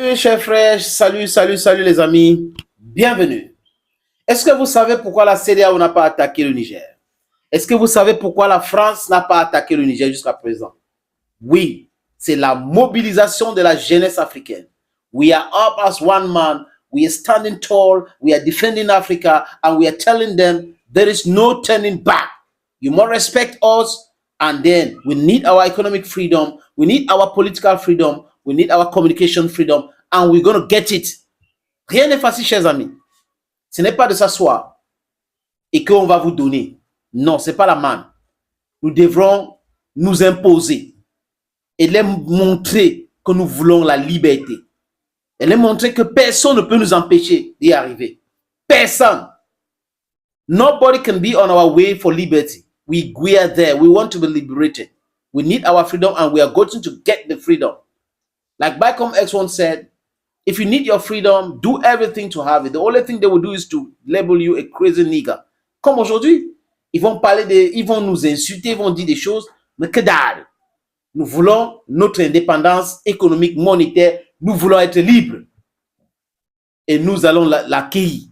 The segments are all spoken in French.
Chers frères, salut les amis, bienvenue. Est-ce que vous savez pourquoi la CEDEAO n'a pas attaqué le Niger? Est-ce que vous savez pourquoi la France n'a pas attaqué le Niger jusqu'à présent? Oui, c'est la mobilisation de la jeunesse africaine. We are up as one man, we are standing tall, we are defending Africa, and we are telling them there is no turning back. You must respect us, and then we need our economic freedom, we need our political freedom, we need our communication freedom, and we're going to get it. Rien n'est facile, chers amis. Ce n'est pas de s'asseoir et qu'on va vous donner. Non, ce n'est pas la manne. Nous devrons nous imposer et leur montrer que nous voulons la liberté. Et leur montrer que personne ne peut nous empêcher d'y arriver. Personne. Nobody can be on our way for liberty. We are there. We want to be liberated. We need our freedom and we are going to get the freedom. Like Malcolm X once said, if you need your freedom, do everything to have it. The only thing they will do is to label you a crazy nigger. Comme aujourd'hui, ils vont nous insulter, ils vont dire des choses, mais que dalle. Nous voulons notre indépendance économique, monétaire, nous voulons être libres. Et nous allons l'acquérir.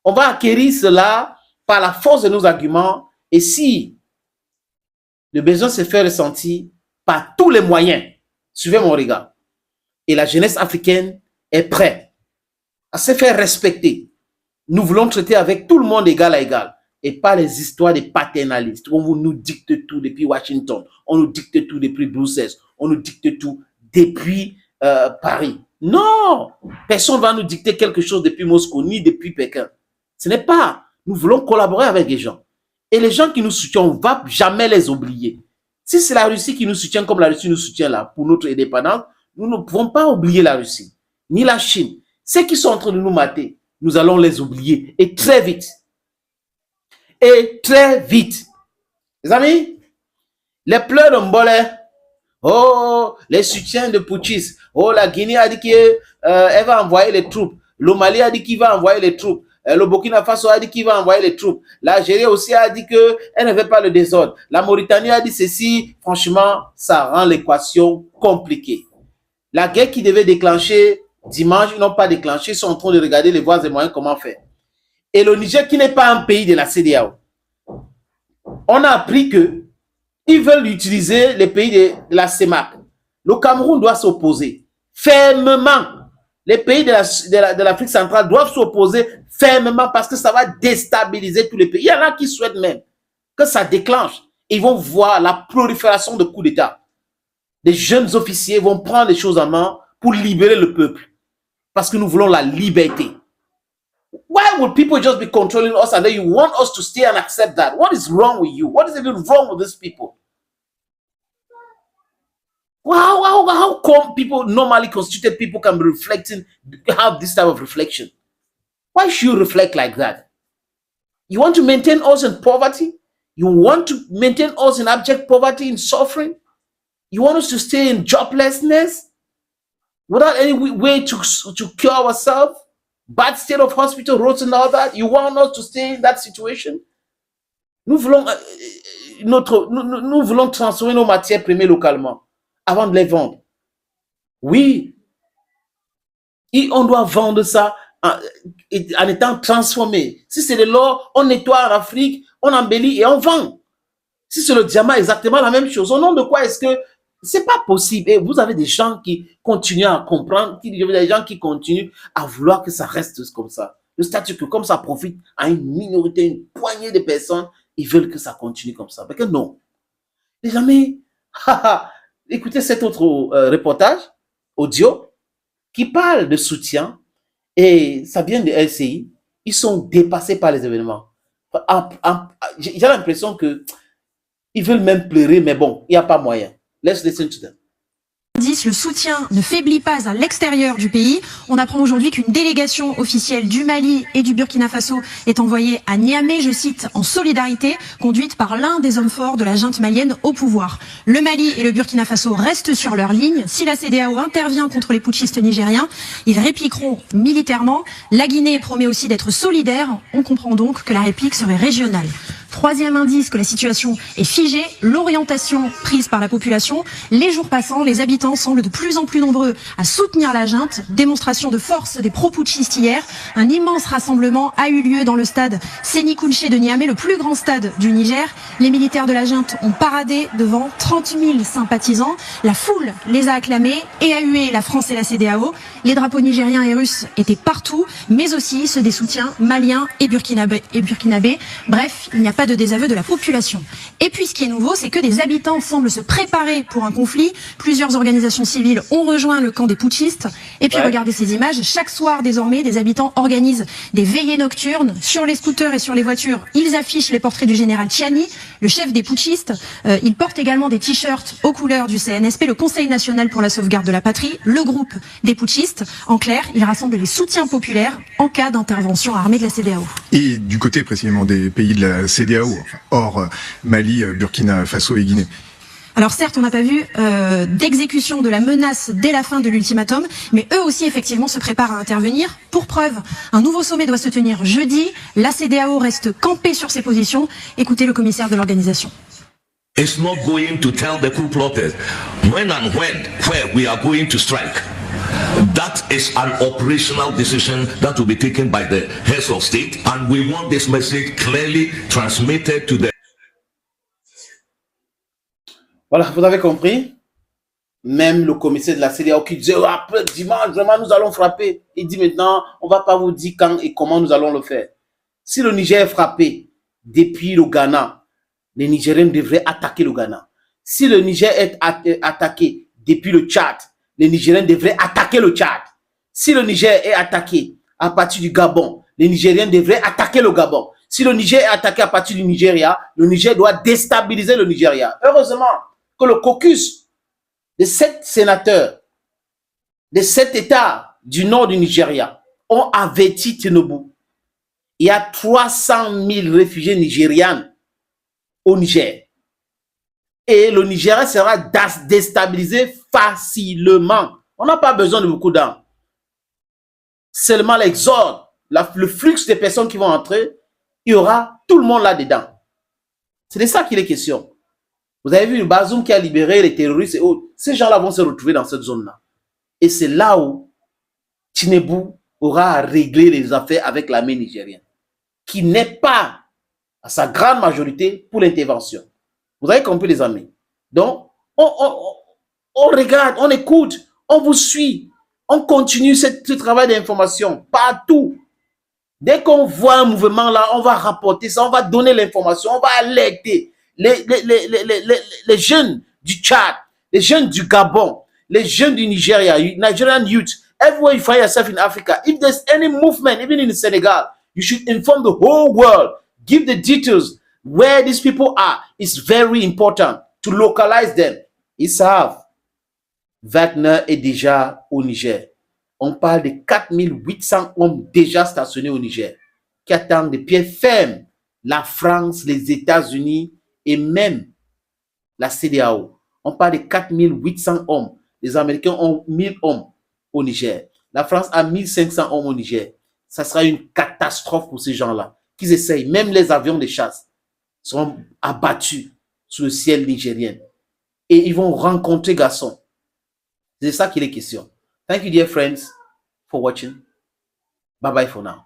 On va acquérir cela par la force de nos arguments et si le besoin se fait ressentir par tous les moyens. Suivez mon regard. Et la jeunesse africaine est prête à se faire respecter. Nous voulons traiter avec tout le monde égal à égal. Et pas les histoires des paternalistes. On nous dicte tout depuis Washington. On nous dicte tout depuis Bruxelles. On nous dicte tout depuis Paris. Non! Personne ne va nous dicter quelque chose depuis Moscou, ni depuis Pékin. Ce n'est pas. Nous voulons collaborer avec les gens. Et les gens qui nous soutiennent, on ne va jamais les oublier. Si c'est la Russie qui nous soutient comme la Russie nous soutient là, pour notre indépendance, nous ne pouvons pas oublier la Russie, ni la Chine. Ceux qui sont en train de nous mater, nous allons les oublier. Et très vite. Et très vite. Les amis, les pleurs de Mbolé, oh, les soutiens de putschistes, oh, la Guinée a dit qu'elle va envoyer les troupes, le Mali a dit qu'il va envoyer les troupes, le Burkina Faso a dit qu'il va envoyer les troupes, l'Algérie aussi a dit qu'elle ne veut pas le désordre, la Mauritanie a dit ceci, franchement, ça rend l'équation compliquée. La guerre qui devait déclencher dimanche, ils n'ont pas déclenché, ils sont en train de regarder les voies et moyens comment faire. Et le Niger qui n'est pas un pays de la CEDEAO, on a appris que ils veulent utiliser les pays de la CEMAC. Le Cameroun doit s'opposer fermement. Les pays de l'Afrique centrale doivent s'opposer fermement parce que ça va déstabiliser tous les pays. Il y en a qui souhaitent même que ça déclenche. Ils vont voir la prolifération de coups d'État. Les jeunes officiers vont prendre les choses en main pour libérer le peuple. Parce que nous voulons la liberté. Why would people just be controlling us and then you want us to stay and accept that? What is wrong with you? What is even wrong with these people? How come people, normally constituted people, can be reflecting, have this type of reflection? Why should you reflect like that? You want to maintain us in poverty? You want to maintain us in abject poverty, in suffering? You want us to stay in joblessness? Without any way to cure ourselves? Bad state of hospital, roads and all that? You want us to stay in that situation? Nous voulons, nous voulons transformer nos matières premières localement avant de les vendre. Oui. Et on doit vendre ça en étant transformé. Si c'est de l'or, on nettoie en Afrique, on embellit et on vend. Si c'est le diamant, exactement la même chose. Au nom de quoi est-ce que c'est pas possible? Et vous avez des gens qui continuent à comprendre, des gens qui continuent à vouloir que ça reste comme ça. Le statut quo, comme ça profite à une minorité, une poignée de personnes, ils veulent que ça continue comme ça. Parce que non. Les amis, écoutez cet autre reportage audio qui parle de soutien et ça vient de LCI. Ils sont dépassés par les événements. J'ai l'impression que ils veulent même pleurer, mais bon, il n'y a pas moyen. Let's listen to them. Le soutien ne faiblit pas à l'extérieur du pays. On apprend aujourd'hui qu'une délégation officielle du Mali et du Burkina Faso est envoyée à Niamey, je cite, en solidarité, conduite par l'un des hommes forts de la junte malienne au pouvoir. Le Mali et le Burkina Faso restent sur leur ligne. Si la CEDEAO intervient contre les putschistes nigériens, ils répliqueront militairement. La Guinée promet aussi d'être solidaire. On comprend donc que la réplique serait régionale. Troisième indice que la situation est figée, l'orientation prise par la population. Les jours passant, les habitants semblent de plus en plus nombreux à soutenir la junte. Démonstration de force des pro-putschistes hier. Un immense rassemblement a eu lieu dans le stade Séni Kountché de Niamey, le plus grand stade du Niger. Les militaires de la junte ont paradé devant 30 000 sympathisants. La foule les a acclamés et a hué la France et la CEDEAO. Les drapeaux nigériens et russes étaient partout, mais aussi ceux des soutiens maliens et burkinabés. Bref, il n'y a pas de désaveu de la population. Et puis ce qui est nouveau, c'est que des habitants semblent se préparer pour un conflit. Plusieurs organisations civiles ont rejoint le camp des putschistes. Et puis regardez ces images, chaque soir désormais, des habitants organisent des veillées nocturnes. Sur les scooters et sur les voitures, ils affichent les portraits du général Tchiani, le chef des putschistes. Ils portent également des t-shirts aux couleurs du CNSP, le Conseil national pour la sauvegarde de la patrie, le groupe des putschistes. En clair, ils rassemblent les soutiens populaires en cas d'intervention armée de la CEDEAO. Et du côté précisément des pays de la CEDEAO, enfin, hors Mali, Burkina Faso et Guinée. Alors certes, on n'a pas vu d'exécution de la menace dès la fin de l'ultimatum, mais eux aussi effectivement se préparent à intervenir. Pour preuve, un nouveau sommet doit se tenir jeudi. La CEDEAO reste campée sur ses positions. Écoutez le commissaire de l'organisation. It's not going to tell the coup plotters when and where we are going to strike. That is an operational decision that will be taken by the heads of state, and we want this message clearly transmitted to the... Voilà, vous avez compris. Même le commissaire de la CEDEAO qui disait après dimanche, vraiment, nous allons frapper. Il dit maintenant, on ne va pas vous dire quand et comment nous allons le faire. Si le Niger est frappé depuis le Ghana, les Nigériens devraient attaquer le Ghana. Si le Niger est attaqué depuis le Tchad, les Nigériens devraient attaquer le Tchad. Si le Niger est attaqué à partir du Gabon, les Nigériens devraient attaquer le Gabon. Si le Niger est attaqué à partir du Nigeria, le Niger doit déstabiliser le Nigeria. Heureusement que le caucus de 7 sénateurs de 7 États du nord du Nigeria ont averti Tinubu. Il y a 300 000 réfugiés nigérians au Niger. Et le Nigeria sera déstabilisé facilement. On n'a pas besoin de beaucoup d'armes. Seulement l'exode, le flux des personnes qui vont entrer, il y aura tout le monde là-dedans. C'est de ça qu'il est question. Vous avez vu le Bazoum qui a libéré les terroristes et autres. Ces gens-là vont se retrouver dans cette zone-là. Et c'est là où Tinubu aura à régler les affaires avec l'armée nigérienne, qui n'est pas, à sa grande majorité, pour l'intervention. Vous avez compris, les amis? Donc, on regarde, on écoute, on vous suit, on continue ce travail d'information partout. Dès qu'on voit un mouvement là, on va rapporter ça, on va donner l'information, on va alerter les jeunes du Tchad, les jeunes du Gabon, les jeunes du Nigeria, Nigerian youth, everywhere you find yourself in Africa. If there's any movement, even in Senegal, you should inform the whole world. Give the details where these people are. It's very important to localize them. Ils savent. Wagner est déjà au Niger. On parle de 4800 hommes déjà stationnés au Niger, qui attendent de pied ferme la France, les États-Unis et même la CEDEAO. On parle de 4800 hommes. Les Américains ont 1000 hommes au Niger. La France a 1500 hommes au Niger. Ça sera une catastrophe pour ces gens-là. Qu'ils essayent, même les avions de chasse seront abattus sur le ciel nigérien. Et ils vont rencontrer garçons. C'est ça qu'il est question. Thank you, dear friends, for watching. Bye-bye for now.